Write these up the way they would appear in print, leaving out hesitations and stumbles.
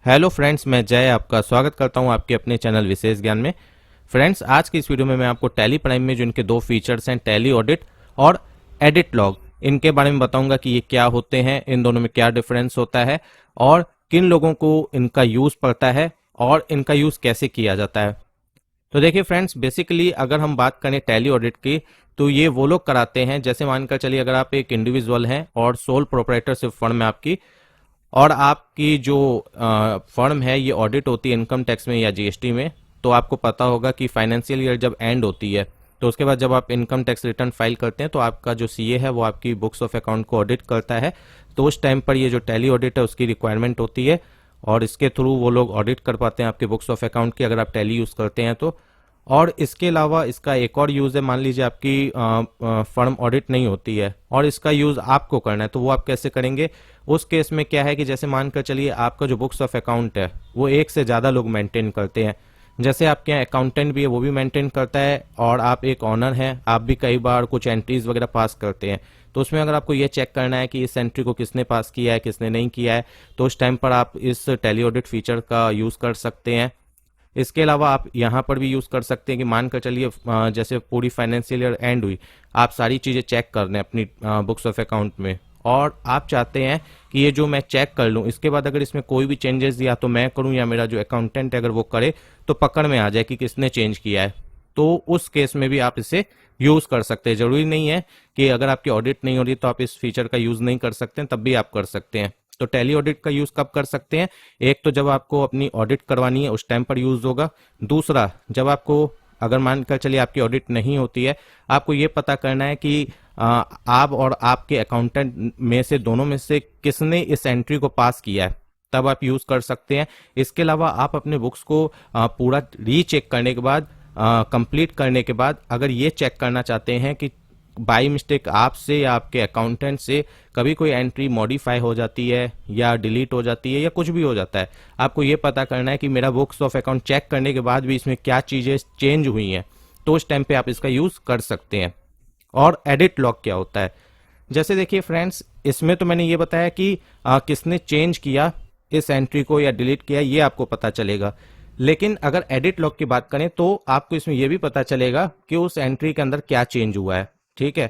Hello friends, मैं जय आपका स्वागत करता हूं आपके अपने चैनल विशेष ज्ञान में। फ्रेंड्स, आज की इस वीडियो में मैं आपको टैली प्राइम में जो इनके दो फीचर्स हैं, टैली ऑडिट और एडिट लॉग, इनके बारे में बताऊंगा कि ये क्या होते हैं, इन दोनों में क्या डिफरेंस होता है और किन लोगों को इनका यूज पड़ता है और इनका यूज कैसे किया जाता है। तो देखिए फ्रेंड्स, बेसिकली अगर हम बात करें टैली ऑडिट की, तो ये वो लोग कराते हैं, जैसे मानकर चलिए अगर आप एक इंडिविजुअल हैं और सोल प्रोप्राइटरशिप फर्म है आपकी, और आपकी जो फर्म है ये ऑडिट होती है इनकम टैक्स में या जीएसटी में। तो आपको पता होगा कि फाइनेंशियल ईयर जब एंड होती है तो उसके बाद जब आप इनकम टैक्स रिटर्न फाइल करते हैं तो आपका जो सीए है वो आपकी बुक्स ऑफ अकाउंट को ऑडिट करता है। तो उस टाइम पर ये जो टैली ऑडिट है उसकी रिक्वायरमेंट होती है और इसके थ्रू वो लोग ऑडिट कर पाते हैं आपके बुक्स ऑफ अकाउंट की, अगर आप टैली यूज करते हैं तो। और इसके अलावा इसका एक और यूज है, मान लीजिए आपकी फर्म ऑडिट नहीं होती है और इसका यूज आपको करना है, तो वो आप कैसे करेंगे। उस केस में क्या है कि जैसे मानकर चलिए आपका जो बुक्स ऑफ अकाउंट है वो एक से ज्यादा लोग मेंटेन करते हैं, जैसे आपके यहाँ अकाउंटेंट भी है वो भी मेंटेन करता है और आप एक ऑनर हैं, आप भी कई बार कुछ एंट्रीज वगैरह पास करते हैं। तो उसमें अगर आपको ये चेक करना है कि इस एंट्री को किसने पास किया है किसने नहीं किया है, तो उस टाइम पर आप इस टैली ऑडिट फीचर का यूज कर सकते हैं। इसके अलावा आप यहाँ पर भी यूज कर सकते हैं कि मान कर चलिए जैसे पूरी फाइनेंशियल ईयर एंड हुई, आप सारी चीजें चेक कर रहे हैं अपनी बुक्स ऑफ अकाउंट में और आप चाहते हैं कि ये जो मैं चेक कर लूं इसके बाद अगर इसमें कोई भी चेंजेस या तो मैं करूं या मेरा जो अकाउंटेंट है अगर वो करे तो पकड़ में आ जाए कि किसने चेंज किया है, तो उस केस में भी आप इसे यूज कर सकते हैं। जरूरी नहीं है कि अगर आपकी ऑडिट नहीं हो रही तो आप इस फीचर का यूज नहीं कर सकते हैं, तब भी आप कर सकते हैं। तो टैली ऑडिट का यूज कब कर सकते हैं, एक तो जब आपको अपनी ऑडिट करवानी है उस टाइम पर यूज होगा। दूसरा, जब अगर मानकर चलिए आपकी ऑडिट नहीं होती है, आपको ये पता करना है कि आप और आपके अकाउंटेंट में से दोनों में से किसने इस एंट्री को पास किया है, तब आप यूज कर सकते हैं। इसके अलावा आप अपने बुक्स को पूरा रीचेक करने के बाद, कंप्लीट करने के बाद अगर ये चेक करना चाहते हैं कि बाई मिस्टेक आपसे या आपके अकाउंटेंट से कभी कोई एंट्री मॉडिफाई हो जाती है या डिलीट हो जाती है या कुछ भी हो जाता है, आपको ये पता करना है कि मेरा बुक्स ऑफ अकाउंट चेक करने के बाद भी इसमें क्या चीजें चेंज हुई हैं, तो उस टाइम पे आप इसका यूज कर सकते हैं। और एडिट लॉग क्या होता है, जैसे देखिए फ्रेंड्स, इसमें तो मैंने ये बताया कि किसने चेंज किया इस एंट्री को या डिलीट किया, ये आपको पता चलेगा। लेकिन अगर एडिट लॉग की बात करें तो आपको इसमें यह भी पता चलेगा कि उस एंट्री के अंदर क्या चेंज हुआ है। ठीक है,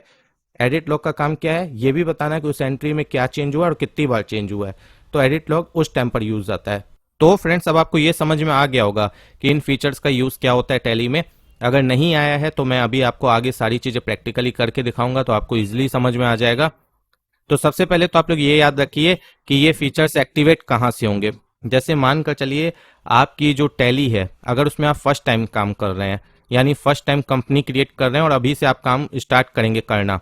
एडिट लॉग का काम क्या है, ये भी बताना है कि उस एंट्री में क्या चेंज हुआ और कितनी बार चेंज हुआ है। तो एडिट लॉग उस टाइम पर यूज आता है। तो फ्रेंड्स, अब आपको ये समझ में आ गया होगा कि इन फीचर्स का यूज क्या होता है टैली में। अगर नहीं आया है तो मैं अभी आपको आगे सारी चीजें प्रैक्टिकली करके दिखाऊंगा, तो आपको इजिली समझ में आ जाएगा। तो सबसे पहले तो आप लोग ये याद रखिए कि ये फीचर्स एक्टिवेट कहाँ से होंगे। जैसे मान कर चलिए आपकी जो टैली है, अगर उसमें आप फर्स्ट टाइम काम कर रहे हैं, यानी फर्स्ट टाइम कंपनी क्रिएट कर रहे हैं और अभी से आप काम स्टार्ट करेंगे करना,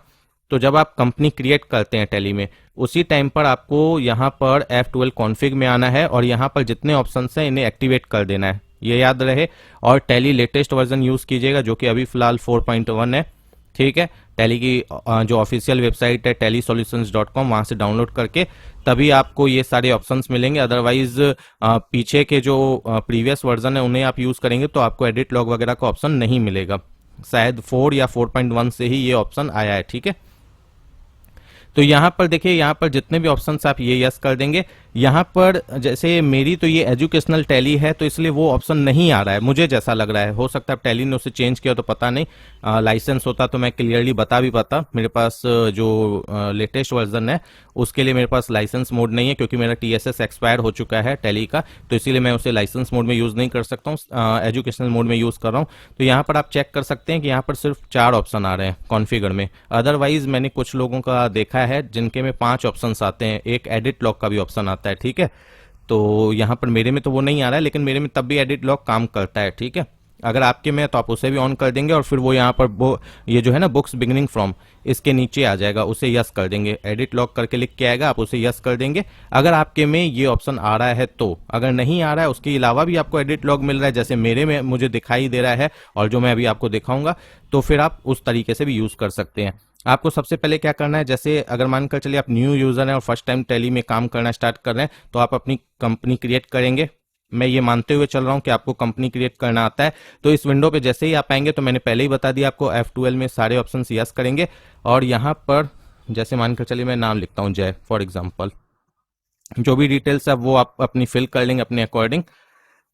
तो जब आप कंपनी क्रिएट करते हैं टैली में, उसी टाइम पर आपको यहाँ पर F12 कॉन्फ़िग में आना है और यहाँ पर जितने ऑप्शंस हैं इन्हें एक्टिवेट कर देना है, ये याद रहे। और टैली लेटेस्ट वर्जन यूज कीजिएगा जो कि अभी फिलहाल 4.1 है। ठीक है, टैली की जो ऑफिशियल वेबसाइट है tellysolutions.com, वहां से डाउनलोड करके तभी आपको ये सारे ऑप्शंस मिलेंगे। अदरवाइज पीछे के जो प्रीवियस वर्जन है उन्हें आप यूज करेंगे तो आपको एडिट लॉग वगैरह का ऑप्शन नहीं मिलेगा। शायद 4 या 4.1 से ही ये ऑप्शन आया है। ठीक है, तो यहाँ पर देखिए, यहाँ पर जितने भी ऑप्शंस आप ये यस कर देंगे, यहाँ पर जैसे मेरी तो ये एजुकेशनल टैली है तो इसलिए वो ऑप्शन नहीं आ रहा है, मुझे जैसा लग रहा है। हो सकता है टैली ने उसे चेंज किया तो पता नहीं, लाइसेंस होता तो मैं क्लियरली बता भी पाता। मेरे पास जो लेटेस्ट वर्जन है उसके लिए मेरे पास लाइसेंस मोड नहीं है, क्योंकि मेरा TSS एक्सपायर हो चुका है टैली का, तो इसीलिए मैं उसे लाइसेंस मोड में यूज नहीं कर सकता हूँ, एजुकेशनल मोड में यूज कर रहा हूँ। तो यहाँ पर आप चेक कर सकते हैं कि यहाँ पर सिर्फ 4 ऑप्शन आ रहे हैं कॉन्फ़िगर में। अदरवाइज मैंने कुछ लोगों का देखा है जिनके में 5 ऑप्शंस आते हैं, एक एडिट लॉग का भी ऑप्शन आता है। ठीक है, तो यहाँ पर मेरे में तो वो नहीं आ रहा है, लेकिन मेरे में तब भी एडिट लॉग काम करता है। ठीक है, अगर आपके में है तो आप उसे भी ऑन कर देंगे और फिर वो यहाँ पर वो ये जो है ना बुक्स बिगिनिंग फ्रॉम, इसके नीचे आ जाएगा, उसे यस कर देंगे। एडिट लॉग करके लिख के आएगा, आप उसे यस कर देंगे अगर आपके में ये ऑप्शन आ रहा है तो। अगर नहीं आ रहा है, उसके अलावा भी आपको एडिट लॉग मिल रहा है जैसे मेरे में मुझे दिखाई दे रहा है और जो मैं अभी आपको दिखाऊंगा, तो फिर आप उस तरीके से भी यूज कर सकते हैं। आपको सबसे पहले क्या करना है, जैसे अगर मानकर चलिए आप न्यू यूजर हैं और फर्स्ट टाइम टैली में काम करना स्टार्ट कर रहे हैं, तो आप अपनी कंपनी क्रिएट करेंगे। मैं ये मानते हुए चल रहा हूं कि आपको कंपनी क्रिएट करना आता है। तो इस विंडो पे जैसे ही आप आएंगे, तो मैंने पहले ही बता दिया आपको, F12 में सारे ऑप्शन यस करेंगे और यहाँ पर जैसे मानकर चलिए मैं नाम लिखता हूँ जय फॉर एग्जाम्पल। जो भी डिटेल्स है वो आप अपनी फिल कर लेंगे अपने अकॉर्डिंग।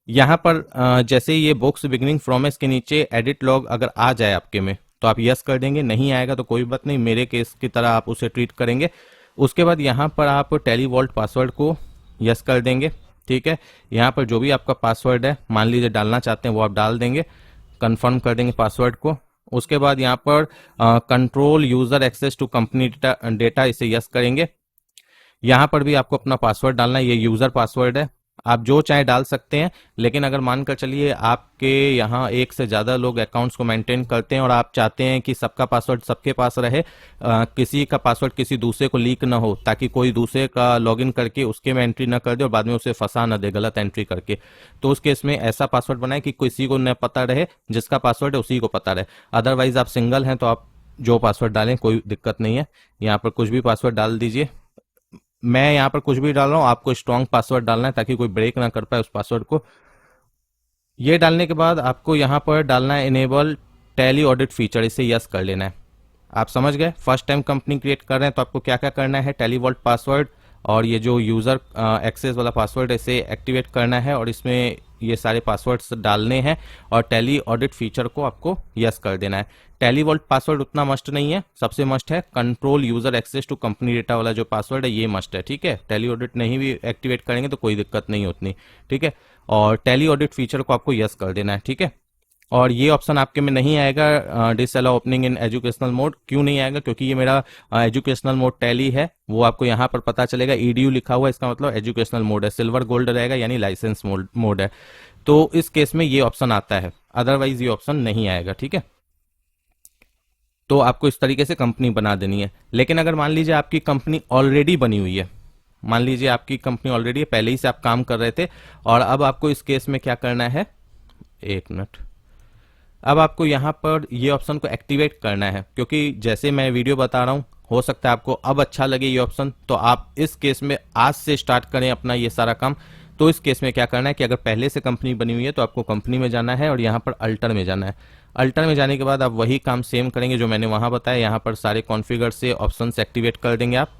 यहाँ पर जैसे ही ये बुक्स बिगिनिंग फ्रॉम इसके नीचे एडिट लॉग अगर आ जाए आपके में तो आप यस कर देंगे, नहीं आएगा तो कोई बात नहीं, मेरे केस की तरह आप उसे ट्रीट करेंगे। उसके बाद यहाँ पर आप टेली वॉल्ट पासवर्ड को यस कर देंगे। ठीक है, यहाँ पर जो भी आपका पासवर्ड है मान लीजिए डालना चाहते हैं वो आप डाल देंगे, कंफर्म कर देंगे पासवर्ड को। उसके बाद यहाँ पर control user access to company data इसे यस करेंगे। यहाँ पर भी आपको अपना पासवर्ड डालना है, ये यूजर पासवर्ड है, आप जो चाहे डाल सकते हैं। लेकिन अगर मानकर चलिए आपके यहाँ एक से ज़्यादा लोग अकाउंट्स को मेंटेन करते हैं और आप चाहते हैं कि सबका पासवर्ड सबके पास रहे, किसी का पासवर्ड किसी दूसरे को लीक ना हो, ताकि कोई दूसरे का लॉगिन करके उसके में एंट्री ना कर दे और बाद में उसे फंसा ना दे गलत एंट्री करके, तो उस केस में ऐसा पासवर्ड बनाए कि किसी को न पता रहे, जिसका पासवर्ड है उसी को पता रहे। अदरवाइज आप सिंगल हैं तो आप जो पासवर्ड डालें कोई दिक्कत नहीं है, यहाँ पर कुछ भी पासवर्ड डाल दीजिए। मैं यहाँ पर कुछ भी डाल रहा हूँ, आपको स्ट्रॉन्ग पासवर्ड डालना है ताकि कोई ब्रेक ना कर पाए उस पासवर्ड को। ये डालने के बाद आपको यहाँ पर डालना है इनेबल टैली ऑडिट फीचर, इसे यस कर लेना है। आप समझ गए, फर्स्ट टाइम कंपनी क्रिएट कर रहे हैं तो आपको क्या क्या करना है, टैली वॉल्ट पासवर्ड और ये जो यूजर एक्सेस वाला पासवर्ड है इसे एक्टिवेट करना है और इसमें ये सारे पासवर्ड्स डालने हैं और टैली ऑडिट फीचर को आपको यस कर देना है। टैली वॉल्ट पासवर्ड उतना मस्ट नहीं है, सबसे मस्ट है control user access to company data वाला जो पासवर्ड है ये मस्ट है। ठीक है, टैली ऑडिट नहीं भी एक्टिवेट करेंगे तो कोई दिक्कत नहीं उतनी। ठीक है, और टैली ऑडिट फीचर को आपको यस कर देना है। ठीक है, और ये ऑप्शन आपके में नहीं आएगा disallow opening in educational mode. क्यों नहीं आएगा, क्योंकि ये मेरा एजुकेशनल मोड टैली है, वो आपको यहाँ पर पता चलेगा। ईडीयू लिखा हुआ है, इसका मतलब एजुकेशनल मोड है, सिल्वर गोल्ड रहेगा यानी लाइसेंस मोड है, तो इस केस में ये ऑप्शन आता है, अदरवाइज ये ऑप्शन नहीं आएगा। ठीक है, तो आपको इस तरीके से कंपनी बना देनी है। लेकिन अगर मान लीजिए आपकी कंपनी ऑलरेडी बनी हुई है, मान लीजिए आपकी कंपनी ऑलरेडी पहले ही से आप काम कर रहे थे और अब आपको इस केस में क्या करना है, एक मिनट, अब आपको यहाँ पर ये ऑप्शन को एक्टिवेट करना है, क्योंकि जैसे मैं वीडियो बता रहा हूँ हो सकता है आपको अब अच्छा लगे ये ऑप्शन, तो आप इस केस में आज से स्टार्ट करें अपना ये सारा काम। तो इस केस में क्या करना है कि अगर पहले से कंपनी बनी हुई है तो आपको कंपनी में जाना है और यहाँ पर अल्टर में जाना है। अल्टर में जाने के बाद आप वही काम सेम करेंगे जो मैंने वहाँ बताया, यहाँ पर सारे कॉन्फ़िगर से ऑप्शन एक्टिवेट कर देंगे आप।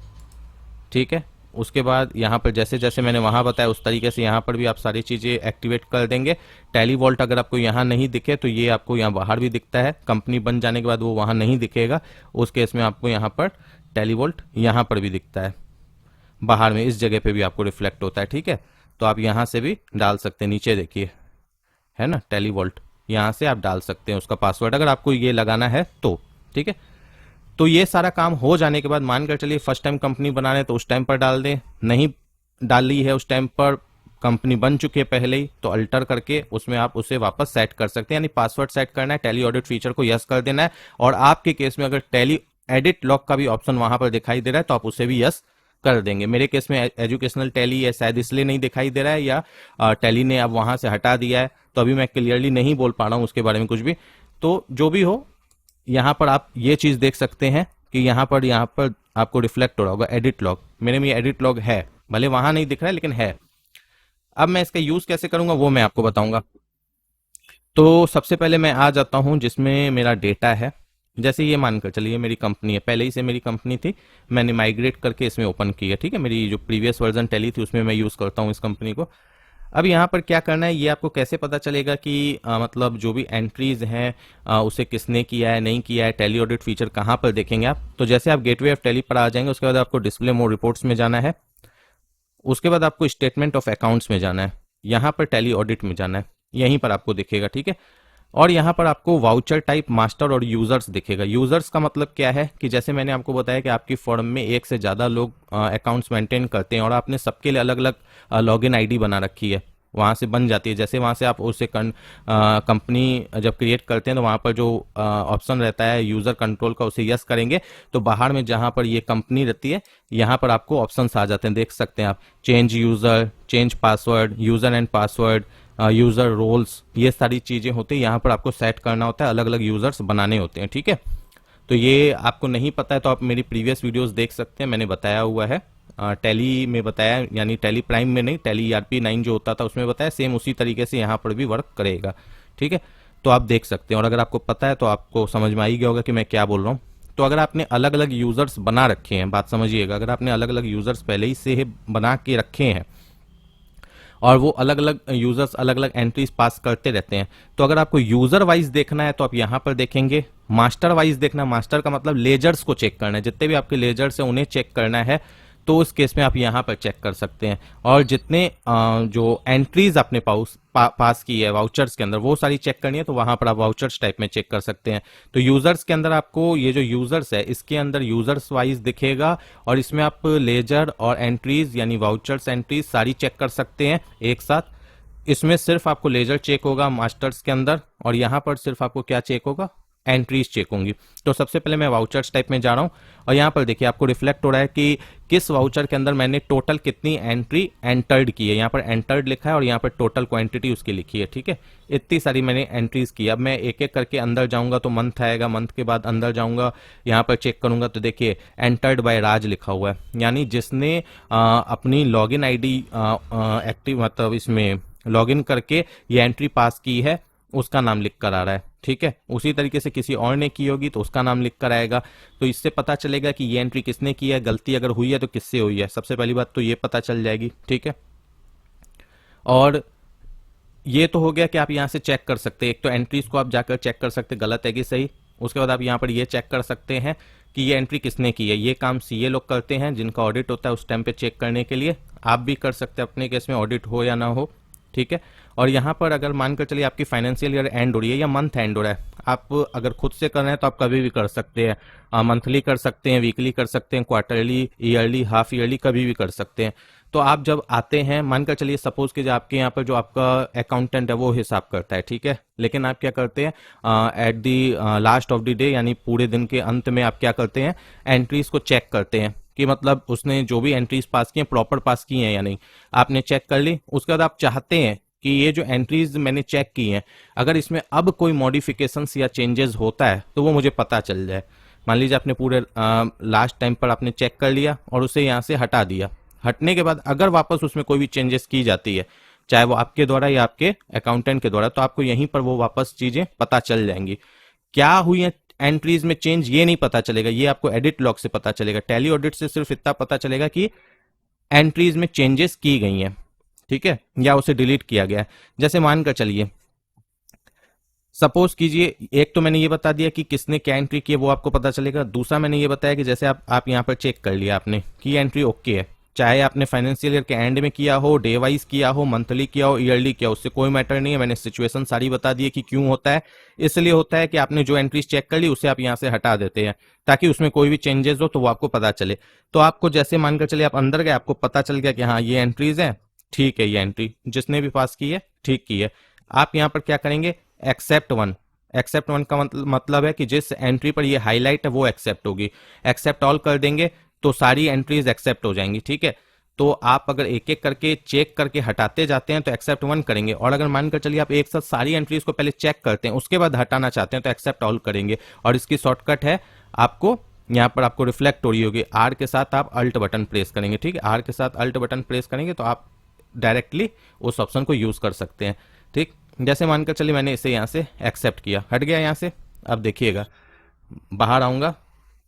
ठीक है, उसके बाद यहाँ पर जैसे जैसे मैंने वहाँ बताया उस तरीके से यहाँ पर भी आप सारी चीज़ें एक्टिवेट कर देंगे। टैली वॉल्ट अगर आपको यहाँ नहीं दिखे तो ये आपको यहाँ बाहर भी दिखता है, कंपनी बन जाने के बाद वो वहाँ नहीं दिखेगा, उस केस में आपको यहाँ पर टैली वॉल्ट यहाँ पर भी दिखता है, बाहर में इस जगह पे भी आपको रिफ्लेक्ट होता है। ठीक है, तो आप यहाँ से भी डाल सकते हैं, नीचे देखिए है ना टैली वॉल्ट, यहाँ से आप डाल सकते हैं उसका पासवर्ड अगर आपको ये लगाना है तो। ठीक है, तो ये सारा काम हो जाने के बाद मानकर चलिए फर्स्ट टाइम कंपनी बना रहे तो उस टाइम पर डाल दें, नहीं डाली है उस टाइम पर, कंपनी बन चुकी है पहले ही, तो अल्टर करके उसमें आप उसे वापस सेट कर सकते हैं, यानी पासवर्ड सेट करना है, टैली ऑडिट फीचर को यस कर देना है। और आपके केस में अगर टैली एडिट लॉग का भी ऑप्शन वहां पर दिखाई दे रहा है तो आप उसे भी यस कर देंगे। मेरे केस में एजुकेशनल टैली है, शायद इसलिए नहीं दिखाई दे रहा है, या टैली ने अब वहां से हटा दिया है, तो अभी मैं क्लियरली नहीं बोल पा रहा हूँ उसके बारे में कुछ भी। तो जो भी हो, यहाँ पर आप ये चीज देख सकते हैं कि यहाँ पर आपको रिफ्लेक्ट हो रहा होगा एडिट लॉग, मेरे में एडिट लॉग है, भले वहां नहीं दिख रहा है लेकिन है। अब मैं इसका यूज कैसे करूंगा वो मैं आपको बताऊंगा। तो सबसे पहले मैं आ जाता हूं जिसमें मेरा डेटा है, जैसे ये मानकर चलिए मेरी कंपनी है, पहले ही से मेरी कंपनी थी, मैंने माइग्रेट करके इसमें ओपन की है। ठीक है, मेरी जो प्रीवियस वर्जन टैली थी उसमें मैं यूज करता हूँ इस कंपनी को। अब यहाँ पर क्या करना है, ये आपको कैसे पता चलेगा कि मतलब जो भी एंट्रीज हैं उसे किसने किया है नहीं किया है, टैली ऑडिट फीचर कहाँ पर देखेंगे आप। तो जैसे आप गेटवे ऑफ टैली पर आ जाएंगे उसके बाद आपको डिस्प्ले मोड रिपोर्ट्स में जाना है, उसके बाद आपको स्टेटमेंट ऑफ अकाउंट्स में जाना है, यहाँ पर टैली ऑडिट में जाना है, यहीं पर आपको दिखेगा। ठीक है, और यहाँ पर आपको वाउचर टाइप मास्टर और यूजर्स दिखेगा। यूजर्स का मतलब क्या है कि जैसे मैंने आपको बताया कि आपकी फर्म में एक से ज़्यादा लोग अकाउंट्स मेंटेन करते हैं और आपने सबके लिए अलग अलग लॉगिन आईडी बना रखी है, वहाँ से बन जाती है। जैसे वहाँ से आप उसे कंपनी जब क्रिएट करते हैं तो वहाँ पर जो ऑप्शन रहता है यूज़र कंट्रोल का उसे यस करेंगे तो बाहर में जहाँ पर ये कंपनी रहती है यहाँ पर आपको ऑप्शंस आ जाते हैं, देख सकते हैं आप, change user, change password, user and password, user roles, ये सारी चीज़ें होती है, यहाँ पर आपको सेट करना होता है, अलग अलग यूज़र्स बनाने होते हैं। ठीक है, तो ये आपको नहीं पता है तो आप मेरी प्रीवियस वीडियोस देख सकते हैं, मैंने बताया हुआ है, टैली में बताया, यानी टैली प्राइम में नहीं, टैली ERP 9 जो होता था उसमें बताया, सेम उसी तरीके से यहाँ पर भी वर्क करेगा। ठीक है, तो आप देख सकते हैं, और अगर आपको पता है तो आपको समझ में आ ही गया होगा कि मैं क्या बोल रहा हूँ। तो अगर आपने अलग अलग यूजर्स बना रखे हैं, बात समझिएगा, अगर आपने अलग अलग यूजर्स पहले ही से बना के रखे हैं और वो अलग अलग यूजर्स अलग अलग एंट्रीज पास करते रहते हैं, तो अगर आपको यूजर वाइज देखना है तो आप यहां पर देखेंगे। मास्टर वाइज देखना, मास्टर का मतलब लेजर्स को चेक करना है, जितने भी आपके लेजर्स हैं उन्हें चेक करना है, तो उस केस में आप यहां पर चेक कर सकते हैं। और जितने जो एंट्रीज आपने पास की है वाउचर्स के अंदर, वो सारी चेक करनी है, तो वहां पर आप वाउचर्स टाइप में चेक कर सकते हैं। तो यूजर्स के अंदर आपको ये जो यूजर्स है, इसके अंदर यूजर्स वाइज दिखेगा, और इसमें आप लेजर और एंट्रीज यानी वाउचर्स एंट्रीज सारी चेक कर सकते हैं एक साथ। इसमें सिर्फ आपको लेजर चेक होगा मास्टर्स के अंदर, और यहां पर सिर्फ आपको क्या चेक होगा, एंट्रीज चेक होंगी। तो सबसे पहले मैं वाउचर्स टाइप में जा रहा हूं, और यहां पर देखिए आपको रिफ्लेक्ट हो रहा है कि किस वाउचर के अंदर मैंने टोटल कितनी एंट्री एंटर्ड की है। यहां पर एंटर्ड लिखा है और यहां पर टोटल क्वांटिटी उसकी लिखी है, ठीक है। इतनी सारी मैंने एंट्रीज की। अब मैं एक एक करके अंदर जाऊंगा तो मंथ आएगा, मंथ के बाद अंदर जाऊंगा, यहां पर चेक करूंगा तो देखिए एंटर्ड बाय राज लिखा हुआ है, यानी जिसने अपनी लॉगिन आईडी एक्टिव मतलब इसमें लॉगिन करके ये एंट्री पास की है, उसका नाम लिख कर आ रहा है, ठीक है। उसी तरीके से किसी और ने की होगी तो उसका नाम लिख कर आएगा। तो इससे पता चलेगा कि ये एंट्री किसने की है, गलती अगर हुई है तो किससे हुई है, सबसे पहली बात तो ये पता चल जाएगी, ठीक है। और ये तो हो गया कि आप यहां से चेक कर सकते हैं, एक तो एंट्रीज को आप जाकर चेक कर सकते हैं गलत है कि सही। उसके बाद आप यहां पर ये चेक कर सकते हैं कि ये एंट्री किसने की है। ये काम सीए लोग करते हैं जिनका ऑडिट होता है, उस टाइम पे चेक करने के लिए। आप भी कर सकते हैं अपने केस में, ऑडिट हो या ना हो, ठीक है। और यहाँ पर अगर मानकर चलिए आपकी फाइनेंशियल ईयर एंड हो रही है या मंथ एंड हो रहा है, आप अगर खुद से कर रहे हैं तो आप कभी भी कर सकते हैं, मंथली कर सकते हैं, वीकली कर सकते हैं, क्वार्टरली, ईयरली, हाफ ईयरली, कभी भी कर सकते हैं। तो आप जब आते हैं, मानकर चलिए सपोज कि आपके यहाँ पर जो आपका अकाउंटेंट है वो हिसाब करता है, ठीक है, लेकिन आप क्या करते हैं at the last of the day यानी पूरे दिन के अंत में आप क्या करते हैं, एंट्रीज को चेक करते हैं कि मतलब उसने जो भी एंट्रीज पास की हैं प्रॉपर पास की हैं या नहीं। आपने चेक कर ली, उसके बाद आप चाहते हैं कि ये जो एंट्रीज मैंने चेक की हैं, अगर इसमें अब कोई मॉडिफिकेशंस या चेंजेस होता है तो वो मुझे पता चल जाए। मान लीजिए आपने पूरे लास्ट टाइम पर आपने चेक कर लिया और उसे यहाँ से हटा दिया। हटने के बाद अगर वापस उसमें कोई भी चेंजेस की जाती है, चाहे वो आपके द्वारा या आपके अकाउंटेंट के द्वारा, तो आपको यहीं पर वो वापस चीजें पता चल जाएंगी। क्या हुई है एंट्रीज में चेंज, ये नहीं पता चलेगा, ये आपको एडिट लॉग से पता चलेगा। टैली ऑडिट से सिर्फ इतना पता चलेगा कि एंट्रीज में चेंजेस की गई हैं, ठीक है, या उसे डिलीट किया गया है। जैसे मानकर चलिए सपोज कीजिए, एक तो मैंने ये बता दिया कि किसने क्या एंट्री की है वो आपको पता चलेगा। दूसरा मैंने ये बताया कि जैसे आप यहां पर चेक कर लिया आपने कि एंट्री ओके है, चाहे आपने फाइनेंशियल ईयर के एंड में किया हो, डे वाइज किया हो, मंथली किया हो, ईयरली किया हो, उससे कोई मैटर नहीं है। मैंने सिचुएशन सारी बता दी है कि क्यों होता है। इसलिए होता है कि आपने जो एंट्रीज चेक कर ली उसे आप यहां से हटा देते हैं ताकि उसमें कोई भी चेंजेस हो तो वो आपको पता चले। तो आपको जैसे मानकर चलिए आप अंदर गए, आपको पता चल गया कि हाँ ये एंट्रीज है, ठीक है, ये एंट्री जिसने भी पास की है ठीक की है। आप यहां पर क्या करेंगे, एक्सेप्ट वन। एक्सेप्ट वन का मतलब है कि जिस एंट्री पर ये हाईलाइट है वो एक्सेप्ट होगी। एक्सेप्ट ऑल कर देंगे तो सारी एंट्रीज एक्सेप्ट हो जाएंगी, ठीक है। तो आप अगर एक एक करके चेक करके हटाते जाते हैं तो एक्सेप्ट वन करेंगे, और अगर मानकर चलिए आप एक साथ सारी एंट्रीज को पहले चेक करते हैं उसके बाद हटाना चाहते हैं तो एक्सेप्ट ऑल करेंगे। और इसकी शॉर्टकट है, आपको यहाँ पर आपको रिफ्लेक्ट हो रही होगी, आर के साथ आप अल्ट बटन प्रेस करेंगे, ठीक है। आर के साथ अल्ट बटन प्रेस करेंगे तो आप डायरेक्टली उस ऑप्शन को यूज कर सकते हैं, ठीक। जैसे मानकर चलिए मैंने इसे यहाँ से एक्सेप्ट किया, हट गया यहाँ से। अब देखिएगा बाहर आऊंगा,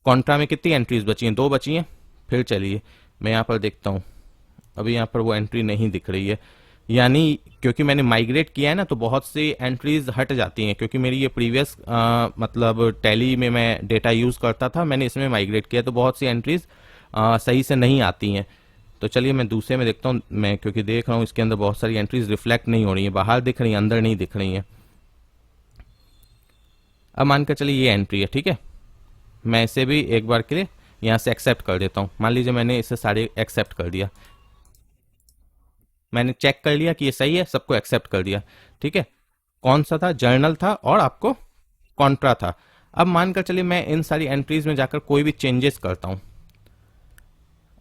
कॉन्ट्रा में कितनी एंट्रीज बची हैं, 2 बची हैं। फिर चलिए मैं यहाँ पर देखता हूँ, अभी यहाँ पर वो एंट्री नहीं दिख रही है, यानी क्योंकि मैंने माइग्रेट किया है ना तो बहुत सी एंट्रीज हट जाती हैं, क्योंकि मेरी ये प्रीवियस मतलब टैली में मैं डेटा यूज करता था, मैंने इसमें माइग्रेट किया तो बहुत सी एंट्रीज सही से नहीं आती हैं। तो चलिए मैं दूसरे में देखता हूँ, मैं क्योंकि देख रहा हूँ इसके अंदर बहुत सारी एंट्रीज रिफ्लेक्ट नहीं हो रही है, बाहर दिख रही है, अंदर नहीं दिख रही है। अब मानकर चलिए ये एंट्री है, ठीक है, मैं इसे भी एक बार के लिए यहाँ से एक्सेप्ट कर देता हूँ। मान लीजिए मैंने इसे सारे एक्सेप्ट कर दिया, मैंने चेक कर लिया कि ये सही है, सबको एक्सेप्ट कर दिया, ठीक है। कौन सा था, जर्नल था और आपको कॉन्ट्रा था। अब मानकर चलिए मैं इन सारी एंट्रीज में जाकर कोई भी चेंजेस करता हूं।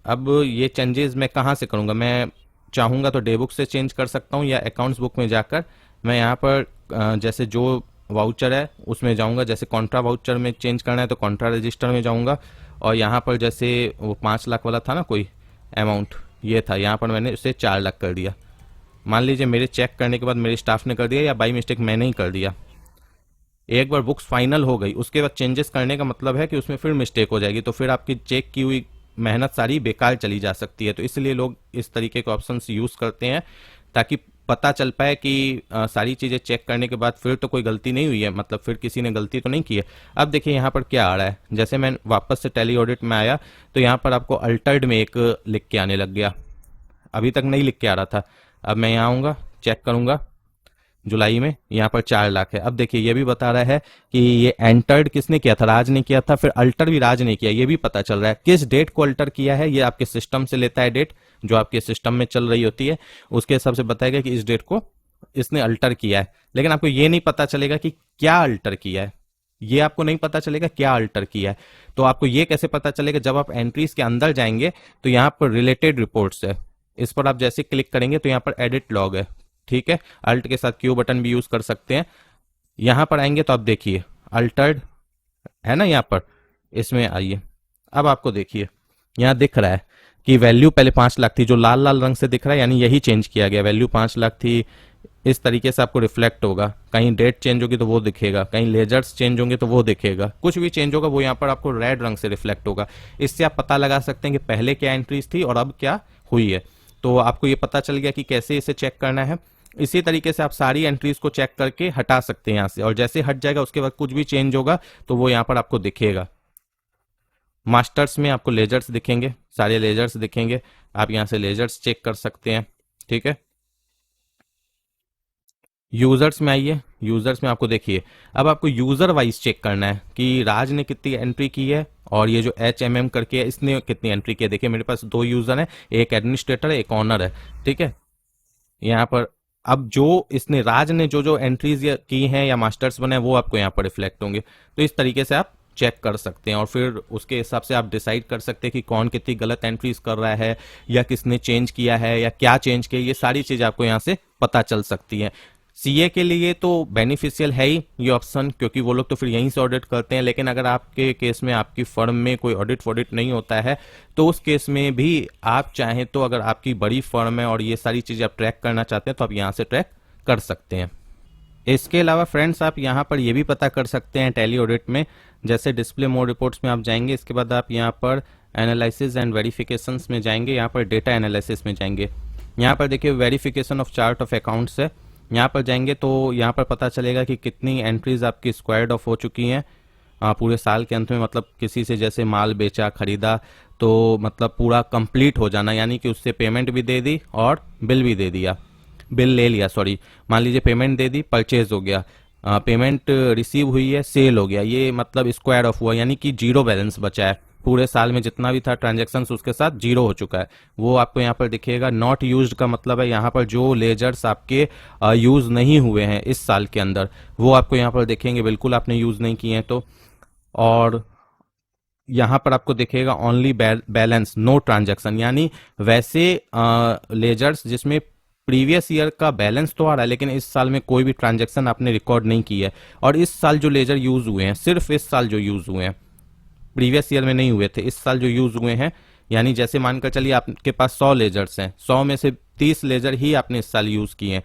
अब ये चेंजेस मैं कहां से करूंगा, मैं चाहूंगा तो डे बुक से चेंज कर सकता हूं या अकाउंट्स बुक में जाकर मैं यहाँ पर जैसे जो वाउचर है उसमें जाऊंगा, जैसे कॉन्ट्रा वाउचर में चेंज करना है तो कॉन्ट्रा रजिस्टर में जाऊंगा, और यहाँ पर जैसे वो 5 लाख वाला था ना कोई अमाउंट, ये था, यहाँ पर मैंने उसे 4 लाख कर दिया। मान लीजिए मेरे चेक करने के बाद मेरे स्टाफ ने कर दिया या बाई मिस्टेक मैंने ही कर दिया, एक बार बुक्स फाइनल हो गई उसके बाद चेंजेस करने का मतलब है कि उसमें फिर मिस्टेक हो जाएगी, तो फिर आपकी चेक की हुई मेहनत सारी बेकार चली जा सकती है। तो इसलिए लोग इस तरीके के ऑप्शंस यूज़ करते हैं ताकि पता चल पाए कि सारी चीज़ें चेक करने के बाद फिर तो कोई गलती नहीं हुई है, मतलब फिर किसी ने गलती तो नहीं की है। अब देखिए यहाँ पर क्या आ रहा है, जैसे मैं वापस से टैली ऑडिट में आया तो यहाँ पर आपको अल्टर्ड में एक लिख के आने लग गया, अभी तक नहीं लिख के आ रहा था। अब मैं यहाँ आऊँगा, चेक करूँगा, जुलाई में यहाँ पर 4 लाख है। अब देखिए ये भी बता रहा है कि ये एंटर्ड किसने किया था, राज ने किया था, फिर अल्टर भी राज ने किया, ये भी पता चल रहा है। किस डेट को अल्टर किया है ये आपके सिस्टम से लेता है, डेट जो आपके सिस्टम में चल रही होती है उसके हिसाब से बताएगा कि इस डेट को इसने अल्टर किया है। लेकिन आपको ये नहीं पता चलेगा कि क्या अल्टर किया है, ये आपको नहीं पता चलेगा क्या अल्टर किया है। तो आपको ये कैसे पता चलेगा, जब आप एंट्रीज के अंदर जाएंगे तो यहाँ पर रिलेटेड रिपोर्ट्स है, इस पर आप जैसे क्लिक करेंगे तो यहाँ पर एडिट लॉग है, ठीक है। अल्ट के साथ क्यू बटन भी यूज कर सकते हैं। यहां पर आएंगे तो आप देखिए अल्टर्ड है ना, यहां पर इसमें आइए, अब आपको देखिए यहां दिख रहा है कि वैल्यू पहले 5 लाख थी, जो लाल लाल रंग से दिख रहा है यानी यही चेंज किया गया, वैल्यू 5 लाख थी। इस तरीके से आपको रिफ्लेक्ट होगा, कहीं डेट चेंज होगी तो वो दिखेगा, कहीं लेजर्स चेंज होंगे तो वो दिखेगा, कुछ भी चेंज होगा वो यहाँ पर आपको रेड रंग से रिफ्लेक्ट होगा। इससे आप पता लगा सकते हैं कि पहले क्या एंट्रीज थी और अब क्या हुई है। तो आपको ये पता चल गया कि कैसे इसे चेक करना है। इसी तरीके से आप सारी एंट्रीज को चेक करके हटा सकते हैं यहाँ से, और जैसे हट जाएगा उसके बाद कुछ भी चेंज होगा तो वो यहाँ पर आपको दिखेगा। मास्टर्स में आपको लेजर्स दिखेंगे, सारे लेजर्स दिखेंगे, आप यहाँ से लेजर्स चेक कर सकते हैं, ठीक है। यूजर्स में आइए, यूजर्स में आपको देखिए अब आपको यूजर वाइज चेक करना है कि राज ने कितनी एंट्री की है और ये जो HMM करके है इसने कितनी एंट्री की है। देखिए मेरे पास 2 यूजर है, एक एडमिनिस्ट्रेटर है एक ऑनर है, ठीक है। यहाँ पर अब जो इसने राज ने जो जो एंट्रीज की हैं या मास्टर्स बने हैं वो आपको यहाँ पर रिफ्लेक्ट होंगे। तो इस तरीके से आप चेक कर सकते हैं और फिर उसके हिसाब से आप डिसाइड कर सकते हैं कि कौन कितनी गलत एंट्रीज कर रहा है या किसने चेंज किया है या क्या चेंज किया, ये सारी चीज आपको यहाँ से पता चल सकती है। सीए के लिए तो बेनिफिशियल है ही ये ऑप्शन, क्योंकि वो लोग तो फिर यहीं से ऑडिट करते हैं। लेकिन अगर आपके केस में आपकी फर्म में कोई ऑडिट नहीं होता है तो उस केस में भी आप चाहें तो, अगर आपकी बड़ी फर्म है और ये सारी चीजें आप ट्रैक करना चाहते हैं तो आप यहाँ से ट्रैक कर सकते हैं। इसके अलावा फ्रेंड्स आप यहाँ पर ये भी पता कर सकते हैं टैली ऑडिट में, जैसे डिस्प्ले मोर रिपोर्ट्स में आप जाएंगे, इसके बाद आप यहाँ पर एनालिसिस एंड वेरिफिकेशंस में जाएंगे, यहाँ पर डेटा एनालिसिस में जाएंगे। यहाँ पर देखिए verification of chart of accounts है, यहाँ पर जाएंगे तो यहाँ पर पता चलेगा कि कितनी एंट्रीज आपकी स्क्वायर्ड ऑफ हो चुकी हैं पूरे साल के अंत में। मतलब किसी से जैसे माल बेचा खरीदा तो मतलब पूरा कंप्लीट हो जाना, यानी कि उससे पेमेंट भी दे दी और बिल भी दे दिया, बिल ले लिया सॉरी, मान लीजिए पेमेंट दे दी, परचेज हो गया, पेमेंट रिसीव हुई है, सेल हो गया, ये मतलब स्क्वायर ऑफ हुआ, यानी कि जीरो बैलेंस बचा है। पूरे साल में जितना भी था ट्रांजैक्शंस उसके साथ जीरो हो चुका है, वो आपको यहाँ पर दिखेगा। नॉट यूज्ड का मतलब है यहाँ पर जो लेजर्स आपके यूज नहीं हुए हैं इस साल के अंदर वो आपको यहाँ पर दिखेंगे, बिल्कुल आपने यूज नहीं किए हैं तो। और यहाँ पर आपको दिखेगा ओनली बैलेंस नो ट्रांजैक्शन, यानी वैसे लेजर्स जिसमें प्रीवियस ईयर का बैलेंस तो आ रहा है लेकिन इस साल में कोई भी ट्रांजैक्शन आपने रिकॉर्ड नहीं की है। और इस साल जो लेजर यूज हुए हैं, सिर्फ इस साल जो यूज हुए हैं, प्रीवियस ईयर में नहीं हुए थे, इस साल जो यूज हुए हैं, यानी जैसे मानकर चलिए आपके पास 100 लेजर्स हैं, 100 में से 30 लेजर ही आपने इस साल यूज किए हैं,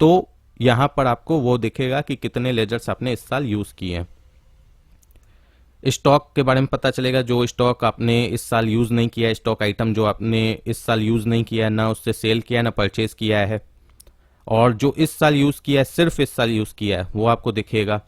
तो यहां पर आपको वो दिखेगा कि कितने लेजर्स आपने इस साल यूज किए हैं। स्टॉक के बारे में पता चलेगा, जो स्टॉक आपने इस साल यूज नहीं किया है, स्टॉक आइटम जो आपने इस साल यूज नहीं किया है, ना उससे सेल किया है ना परचेज किया है, और जो इस साल यूज किया है, सिर्फ इस साल यूज किया है, वो आपको दिखेगा।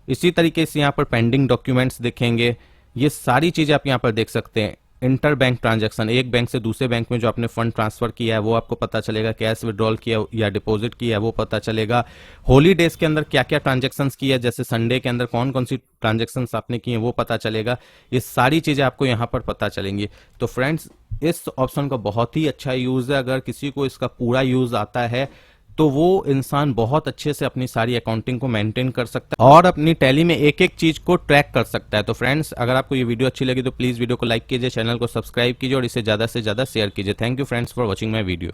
इसी तरीके से यहाँ पर पेंडिंग डॉक्यूमेंट्स दिखेंगे, ये सारी चीजें आप यहाँ पर देख सकते हैं। इंटर बैंक ट्रांजैक्शन, एक बैंक से दूसरे बैंक में जो आपने फंड ट्रांसफर किया है वो आपको पता चलेगा, कैश विड्रॉल किया या डिपॉजिट किया है वो पता चलेगा। हॉलीडेज के अंदर क्या क्या ट्रांजैक्शंस किया है, जैसे संडे के अंदर कौन कौन सी ट्रांजैक्शंस आपने की है वो पता चलेगा। ये सारी चीजें आपको यहाँ पर पता चलेंगी। तो फ्रेंड्स इस ऑप्शन का बहुत ही अच्छा यूज है, अगर किसी को इसका पूरा यूज आता है तो वो इंसान बहुत अच्छे से अपनी सारी अकाउंटिंग को मेंटेन कर सकता है और अपनी टैली में एक एक चीज को ट्रैक कर सकता है। तो फ्रेंड्स अगर आपको ये वीडियो अच्छी लगी तो प्लीज वीडियो को लाइक कीजिए, चैनल को सब्सक्राइब कीजिए और इसे ज्यादा से ज्यादा शेयर कीजिए। Thank you friends for watching my video.